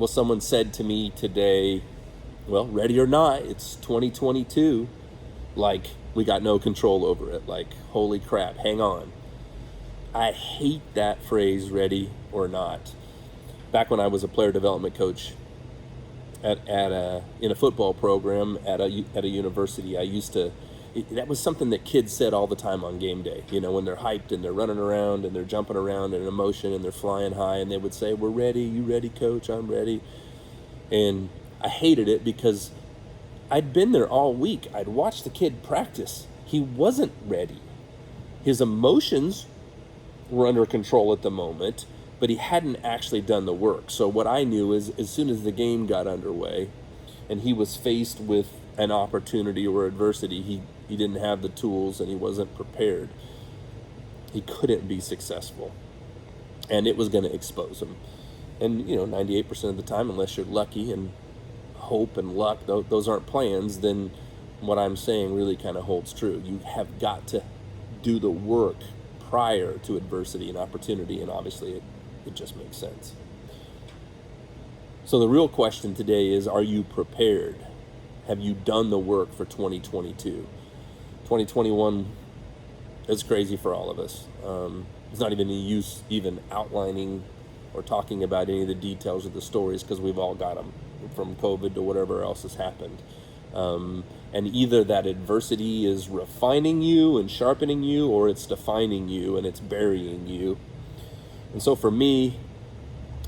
Well, someone said to me today, well, ready or not, it's 2022. Like, we got no control over it. Like, holy crap, hang on. I hate that phrase, ready or not. Back when I was a player development coach in a football program at a university, that was something that kids said all the time on game day. You know, when they're hyped and they're running around and they're jumping around in emotion and they're flying high, and they would say, "We're ready. You ready, coach? I'm ready." And I hated it because I'd been there all week. I'd watched the kid practice. He wasn't ready. His emotions were under control at the moment, but he hadn't actually done the work. So what I knew is, as soon as the game got underway and he was faced with an opportunity or adversity, he didn't have the tools and he wasn't prepared. He couldn't be successful. And it was going to expose him. And, 98% of the time, unless you're lucky and hope and luck, those aren't plans, then what I'm saying really kind of holds true. You have got to do the work prior to adversity and opportunity, and obviously it just makes sense. So the real question today is, are you prepared? Have you done the work for 2022? 2021 is crazy for all of us. It's not even any use even outlining or talking about any of the details of the stories, because we've all got them, from COVID to whatever else has happened. And either that adversity is refining you and sharpening you, or it's defining you and it's burying you. And so for me,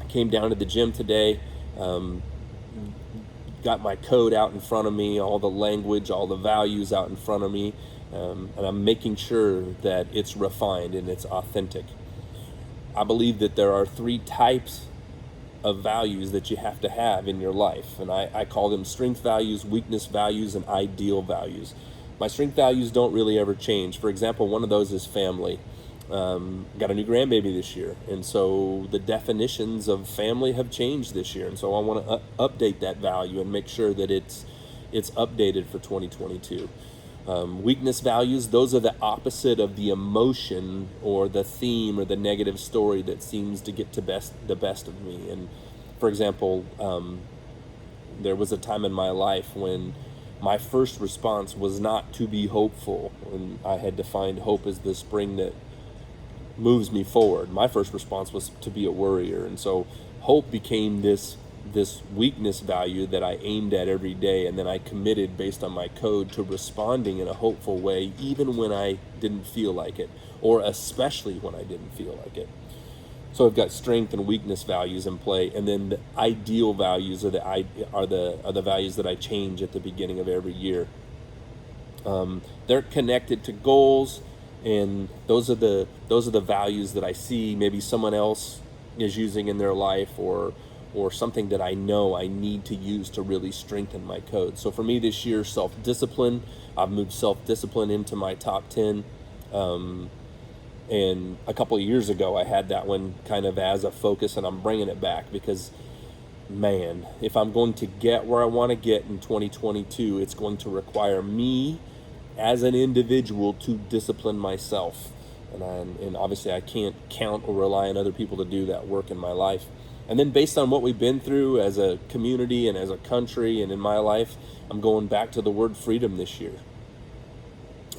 I came down to the gym today, got my code out in front of me, all the language, all the values out in front of me, and I'm making sure that it's refined and it's authentic. I believe that there are 3 types of values that you have to have in your life, and I call them strength values, weakness values, and ideal values. My strength values don't really ever change. For example, one of those is family. Got a new grandbaby this year, and so the definitions of family have changed this year, and so I want to update that value and make sure that it's updated for 2022. Weakness values, those are the opposite of the emotion or the theme or the negative story that seems to get the best of me. And for example, there was a time in my life when my first response was not to be hopeful, and I had defined hope as the spring that moves me forward. My first response was to be a worrier, and so hope became this weakness value that I aimed at every day, and then I committed based on my code to responding in a hopeful way, even when I didn't feel like it, or especially when I didn't feel like it. So I've got strength and weakness values in play, and then the ideal values are the values that I change at the beginning of every year. They're connected to goals, and those are the values that I see maybe someone else is using in their life, or something that I know I need to use to really strengthen my code. So for me this year, self-discipline, I've moved self-discipline into my top 10. And a couple of years ago, I had that one kind of as a focus, and I'm bringing it back because, man, if I'm going to get where I want to get in 2022, it's going to require me as an individual to discipline myself. And obviously I can't count or rely on other people to do that work in my life. And then based on what we've been through as a community and as a country and in my life, I'm going back to the word freedom this year.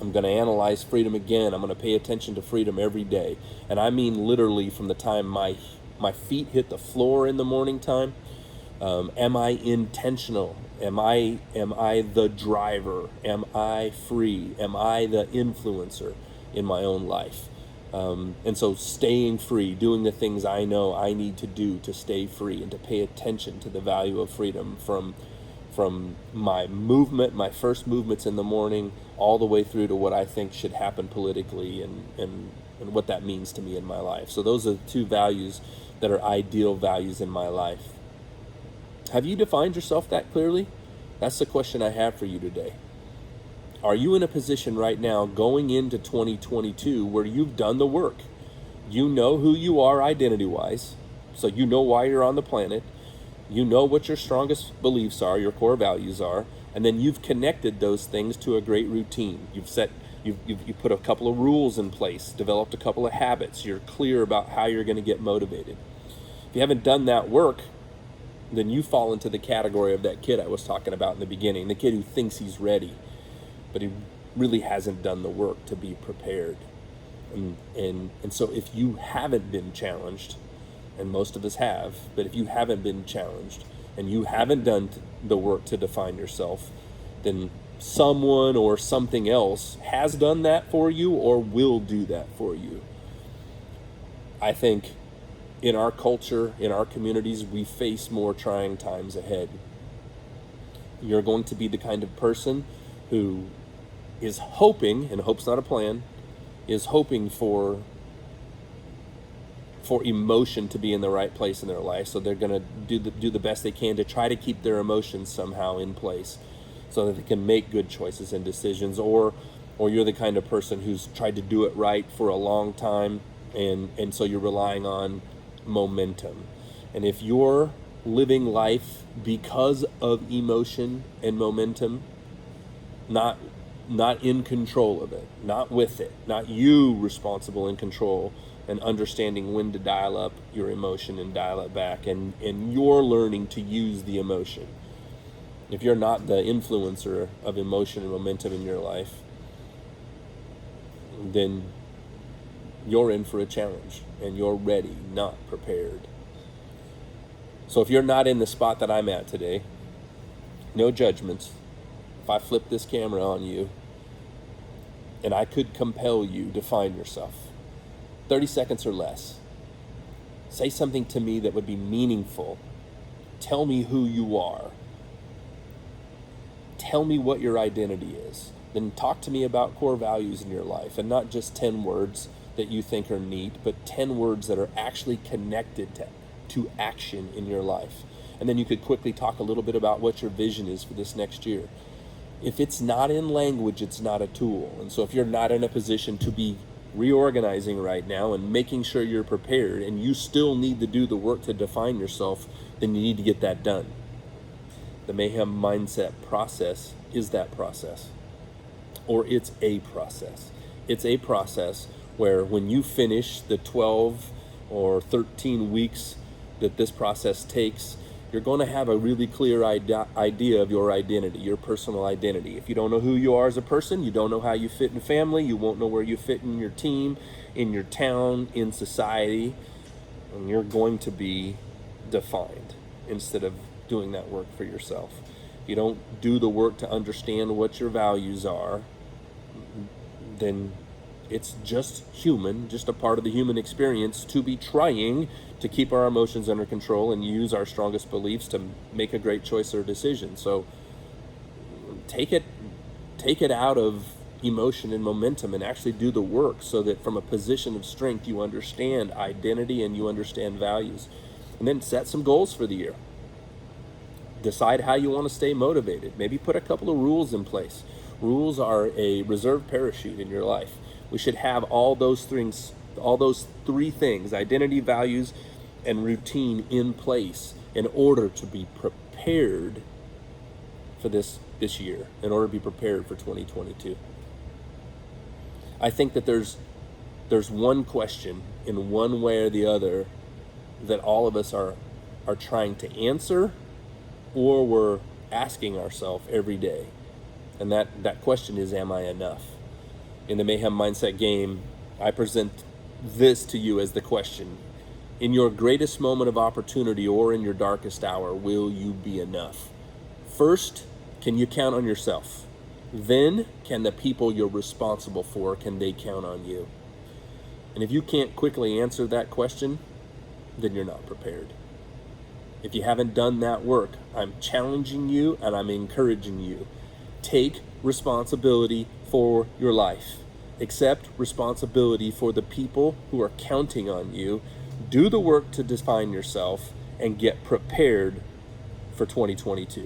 I'm going to analyze freedom again. I'm going to pay attention to freedom every day. And I mean literally from the time my feet hit the floor in the morning time. Am I intentional? Am I the driver? Am I free? Am I the influencer in my own life? And so staying free, doing the things I know I need to do to stay free and to pay attention to the value of freedom from my movement, my first movements in the morning, all the way through to what I think should happen politically and what that means to me in my life. So those are the 2 values that are ideal values in my life. Have you defined yourself that clearly? That's the question I have for you today. Are you in a position right now going into 2022 where you've done the work? You know who you are identity-wise, so you know why you're on the planet. You know what your strongest beliefs are, your core values are, and then you've connected those things to a great routine. You've put a couple of rules in place, developed a couple of habits. You're clear about how you're going to get motivated. If you haven't done that work, then you fall into the category of that kid I was talking about in the beginning, the kid who thinks he's ready, but he really hasn't done the work to be prepared. And so if you haven't been challenged, and most of us have, but if you haven't been challenged and you haven't done the work to define yourself, then someone or something else has done that for you or will do that for you. I think in our culture, in our communities, we face more trying times ahead. You're going to be the kind of person who is hoping, and hope's not a plan, is hoping for emotion to be in the right place in their life. So they're going to do the best they can to try to keep their emotions somehow in place so that they can make good choices and decisions. Or you're the kind of person who's tried to do it right for a long time, and so you're relying on momentum. And if you're living life because of emotion and momentum, not in control of it, not with it, not you responsible in control and understanding when to dial up your emotion and dial it back, and you're learning to use the emotion. If you're not the influencer of emotion and momentum in your life, then you're in for a challenge and you're ready, not prepared. So if you're not in the spot that I'm at today, no judgments. If I flip this camera on you and I could compel you to find yourself, 30 seconds or less, say something to me that would be meaningful. Tell me who you are. Tell me what your identity is. Then talk to me about core values in your life, and not just 10 words that you think are neat, but 10 words that are actually connected to action in your life. And then you could quickly talk a little bit about what your vision is for this next year. If it's not in language, it's not a tool. And so if you're not in a position to be reorganizing right now and making sure you're prepared, and you still need to do the work to define yourself, then you need to get that done. The Mayhem Mindset process is that process, or it's a process. It's a process where when you finish the 12 or 13 weeks that this process takes, you're going to have a really clear idea of your identity, your personal identity. If you don't know who you are as a person, you don't know how you fit in family, you won't know where you fit in your team, in your town, in society, and you're going to be defined instead of doing that work for yourself. If you don't do the work to understand what your values are, then it's just human, just a part of the human experience to be trying to keep our emotions under control and use our strongest beliefs to make a great choice or decision. So take it out of emotion and momentum and actually do the work so that from a position of strength you understand identity and you understand values. And then set some goals for the year. Decide how you want to stay motivated. Maybe put a couple of rules in place. Rules are a reserve parachute in your life. We should have all those three things, identity, values, and routine, in place in order to be prepared for this year, in order to be prepared for 2022. I think that there's one question in one way or the other that all of us are trying to answer, or we're asking ourselves every day. And that question is, am I enough? In the Mayhem Mindset game, I present this to you as the question. In your greatest moment of opportunity or in your darkest hour, will you be enough? First, can you count on yourself? Then, can the people you're responsible for, can they count on you? And if you can't quickly answer that question, then you're not prepared. If you haven't done that work, I'm challenging you and I'm encouraging you. Take responsibility for your life. Accept responsibility for the people who are counting on you. Do the work to define yourself and get prepared for 2022.